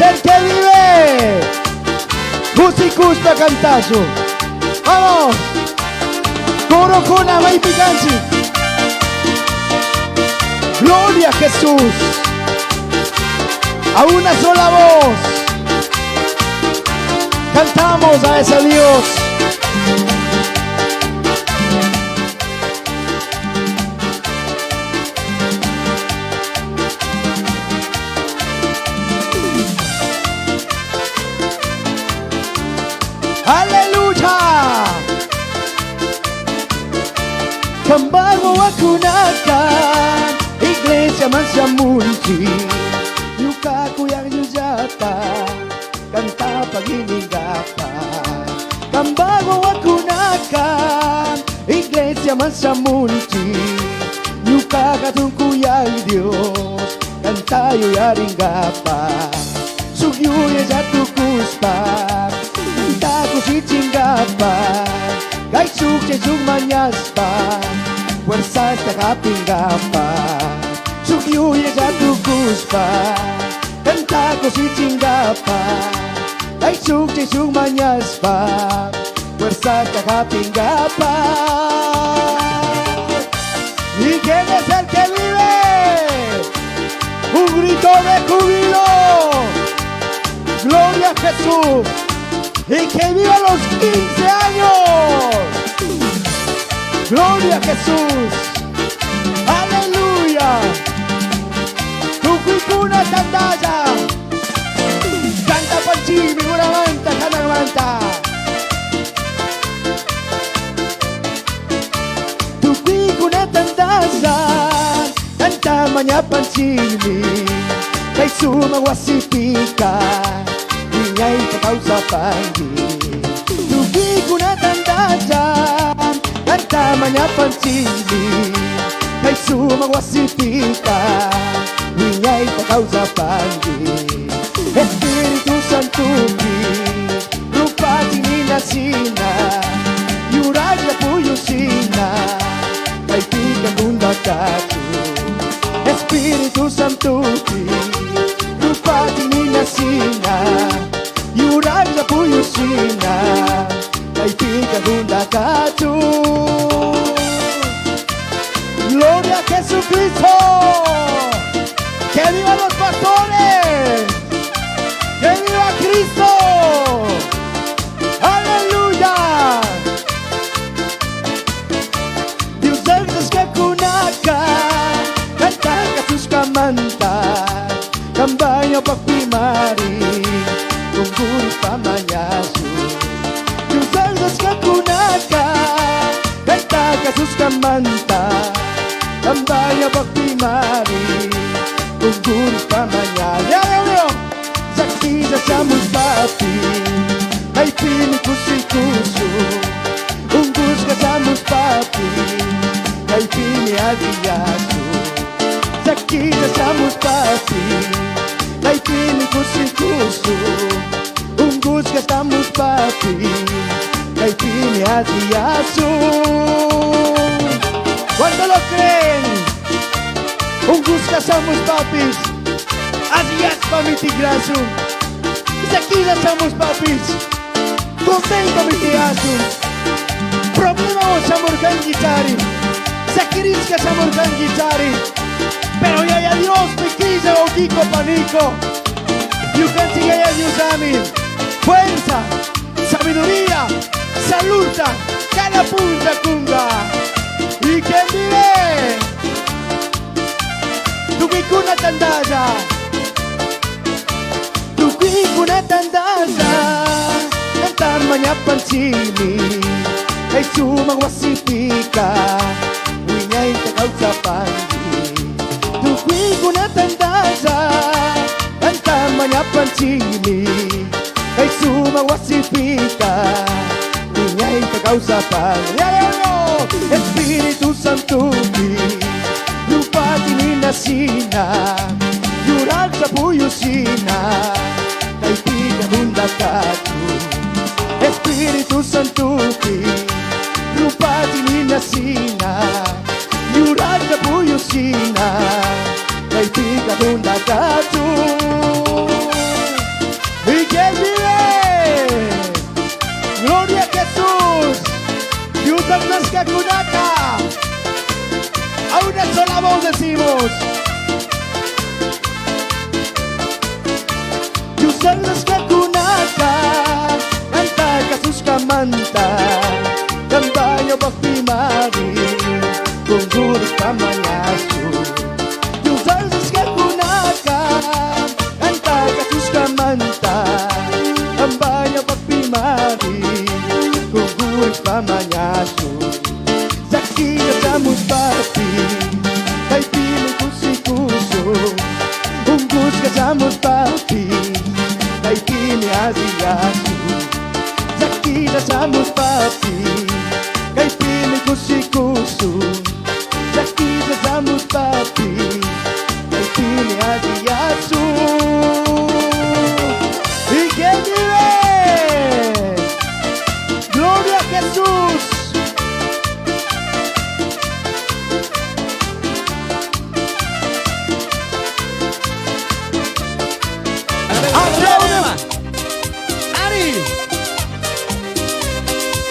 el que vive. Musikus pa cantazo. Vamos. Coro con la baby canción. Gloria a Jesús. A una sola voz cantamos a ese Dios. Aleluya. Kambago akunakan Iglesia Mansa Munci Yuka kuyang yujata Kanta paginigapa Kambago akunakan Iglesia Mansa Munci Yuka katungkuyang Dios Kanta yuyaringapa Sugyuya jatuh kuspa Taku si chinggapa Kay sukse sumanyaspa Fuerzas takapinggapa Sukyuya jatuh kuspa Kanta ko si chinggapa Kay sukse sumanyaspa Fuerzas takapinggapa ¿Y quién es el que vive? Un grito de júbilo Gloria a Jesús y que viva los 15 años. Gloria a Jesús. Aleluya. Tukukuna tandaya. Canta panchimi, una manta, cana manta. Tukukuna tandaya. Canta maña panchimi. Kay sumawasipika. Ingay ka causa panggi Tugi ko na tandaan Kanta manya pansili Kay sumawasipika Ingay ka causa panggi Espiritu Santo Rupa tininasina Yurag na puyusina Kay tikang bunda katu Espiritu Santo Rupa tininasina Yurag na puyusina Kay tikagunda katu Gloria a Jesucristo Que viva los pastores Que viva Cristo Aleluya Dios antes que kunaka Kanta kasus kamanta Kambayo pagpimari Tungkol pamanyaso Yung sandas ka kunaka Kanta kasus kamanta Tambaya pagpimari Tungkol pamanyaso Yayo Saksi sa samus papi Ay pinikusi-kuso Ungkus ka samus papi Ay piniadiyaso Saksi sa samus papi Ay pinikusi-kuso Unggus ka estamos papi Kay piniatiaso ¿Cuánto lo creen? Unggus ka estamos papis Asías pa mi tigraso Aquí estamos papis Contento mi tiaso Problema o samurkan gitari Sakiris ka samurkan gitari Pero ya Dios me quise o kiko panico You can see a Dios amin Fuerza, sabiduría, salud, cada punta kunga. ¿Y quién vive? Tukikuna tandaya. Tukikuna tandaya. Kantan manya pansini. Kay sumawasipika. Winyay takaw sa panggi. Tukikuna tandaya. Kantan manya pansini. Kay sumawasipika Ingay kagausapan Espiritu Santo Lupa tininasina Yurag sa puyusina Kay pinagunda katu Espiritu Santo Lupa tininasina Yurag sa puyusina Kay pinagunda katu cantamos. Yusalas ka kunaka, kanta kasus kamanta, kambayo baktimari, tunggur kamangasu. Yusalas ka kunaka, kanta kasus kamanta, kambayo baktimari, tunggur kamangasu. Saksi kasamus pati, kay piling kusikuso, unggus kasamus pati, kay pini asiyasu. Saksi kasamus pati, kay piling kusikuso, saksi kasamus pati, kay pini asiyasu. Y que vive, gloria a Jesús. ¡Aplausos! ¡Ari!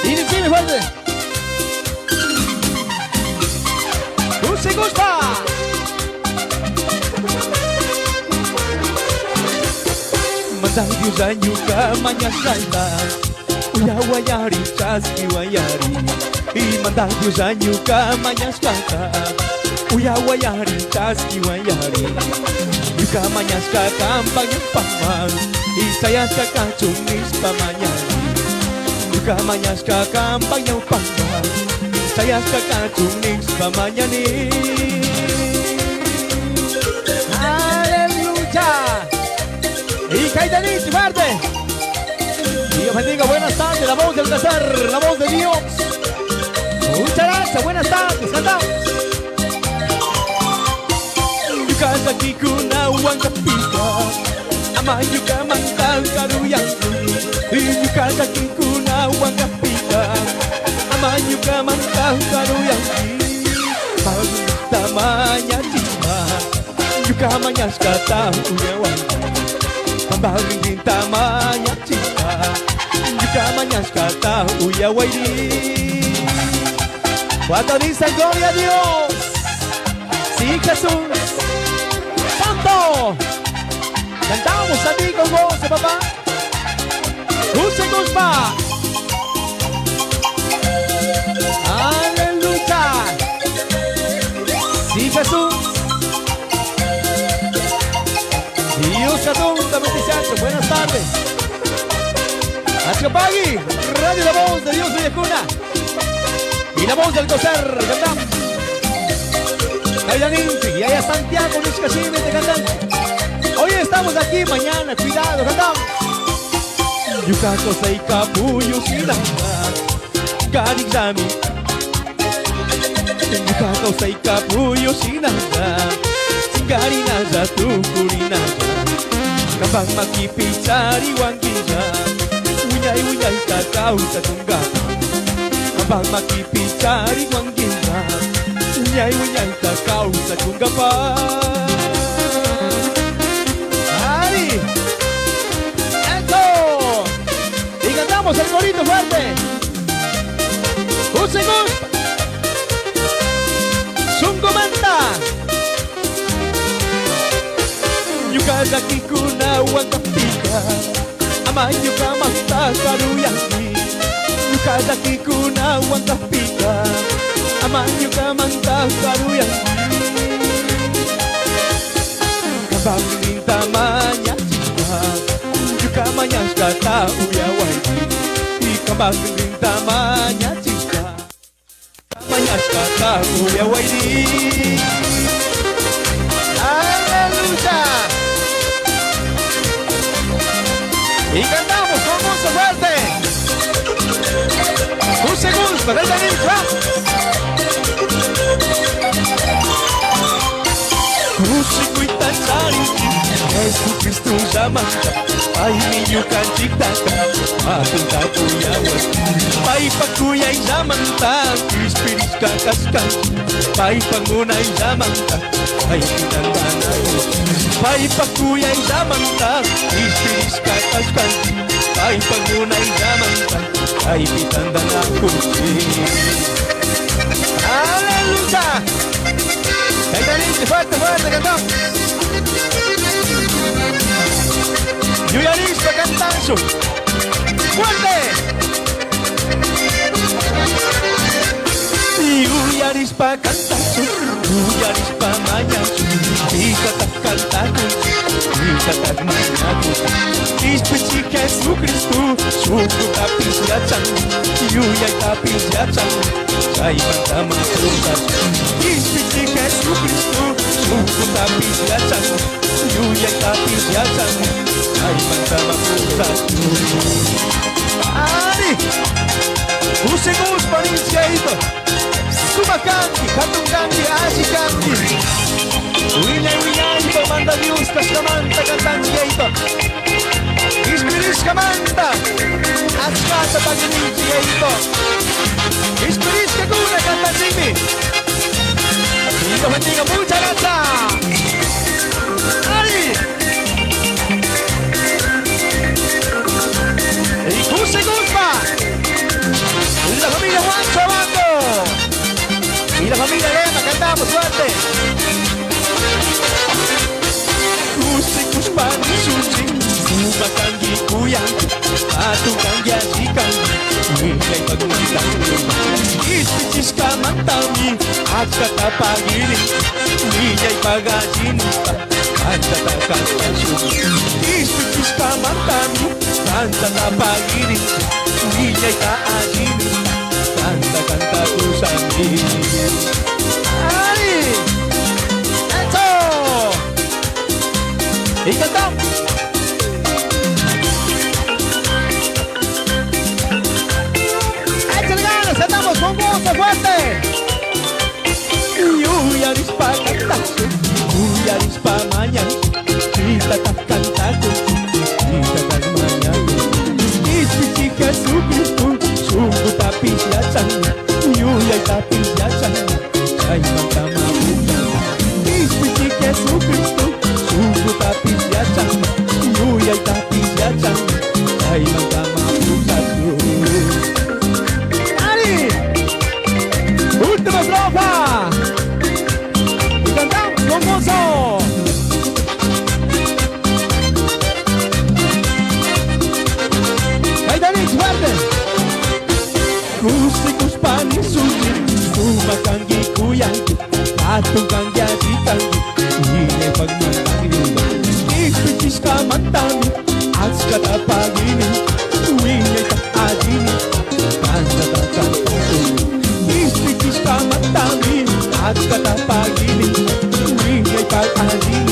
¡Dime fuerte! ¡Gusi gusta! Mandang Diyosan yuka manyasanta Uyawayari chaski wayari Mandang Diyosan yuka manyaskanta Uyawayari chaski wayari Yuka manyaska kampanya pamang Isayaska kachunis pamanyari Yuka manyaska kampanya pamang Isayaska kachunis pamanyani ¡Aleluya! Y Caitanich, fuerte. Dios bendiga, buenas tardes, la voz del placer, la voz de Dios. Muchas gracias, buenas tardes, cantamos. Yuka kikuna wankapika, ama yuka mantan karuyanku. Yuka kikuna wankapika, ama yuka mantan karuyanku. Tamanya cima, yuka manyaskata uyawanku. Pambaling tamanya cita, yuka manyaskata uyawairi. Cuando dice gloria a Dios, sí Jesús, Santo, cantamos a ti con gozo, papá. Use Guzmán, aleluya, sí Jesús. Dios adulta, bendiciones, buenas tardes. Achapagui, Radio La Voz de Dios Villacuna. Y la voz del coser, cantamos. Aydaninchi, y allá Santiago, Luis Casime, te cantamos. Hoy estamos aquí, mañana, cuidado, cantamos. Yukako Seika Puyo Sinanga, Garigami. Yukako Seika Puyo Sinanga, Garinaza, Tukurinaza. Kapag makipitsari wangija, unyay kakao sa tunggata. Kapag makipitsari wangija, unyay kakao sa tunggapa. ¡Ari! ¡Esto! Y cantamos el corito fuerte. ¡Un segundo! ¡Sungomanta! Yuka kikuna wakapika, ama yuka mata karuyaki. Yuka kikuna wakapika, ama yuka mata karuyaki. Kabang tamanya cita, yuka manyaskata uyawaiki. Kabang tamanya cita, manyaskata uyawaiki. Aleluya. Y cantamos con mucho fuerte. Un segundo, desde el intro. Músico y tachari, Jesucristo llamanta. Ay, niño canchitata, atunta cuyawas. Pai pakuya y llamanta, Crispiris kakaskan. Pai panguna y llamanta, ay, pinandana. Pai pakuya y llamanta, Crispiris kakaskan. Pai panguna y llamanta, ay, pinandana. Aleluya. fuerte, fuerte, cantamos. Yuya Arispa cantando. ¡Fuerte! Yuya Arispa cantando. Yuya Arispa mañana. Ika tak cantando. Ika tak mañana. Ispeci Jesu Kristu. Suku tapis yacang. Yuya tapis yacang. Saya mantama putas. Ispeci Jesu Kristu. Suku tapis yacang. Yuya tapis yacang. Saya mantama putas. Ari! Usigus parinsya ito. Sumakanti, katungkanti, asikanti. Uinay ito, manda Diyos, kas kamanta, kantansya ito. Ispiris kamanta, askata pagininsya ito. Ispiris kaguna, kantansimi. Ito, hindi ka mucha rasa. Ari! Ikusigus pa! Y la familia Juan Chabanco. Y la familia Lema, cantamos fuerte. Kusikus panisusin, sumakangi kuyang, atukangi asikan, wilay pagmantang. Ispicis ka mantami, at katapagiling, wilay pagajinin pa, at katakapasun. Ispicis ka mantami, at katapagiling, wilay kaajinin pa, kanta-kanta ko sa amin. Ay! Eto! Ikantang! ¡Échale ganas! ¡Estamos con gusto fuerte! Yuya Arispa cantazo, Yuya Arispa mañana, Kita tak cantazo, Kita tak mañana. Ispici Jesucristo, suku tapis yacang, Yuya tapis yacang, ay mantama puta. Ispici Jesucristo, suku tapis yacang, Yuya tapis yacang, ay mantama puta. Ari! Última estrofa! Y cantamos con gozo. Kaitanix, fuerte. Kusikus panisusin, sumakangi kuyangi, atungkangi asikangi, hile pagmantangi. Ispicis ka mantami, ats katapagini, uwingay kaajini, kanta-kanta. Ispicis ka mantami, ats katapagini, uwingay kaajini,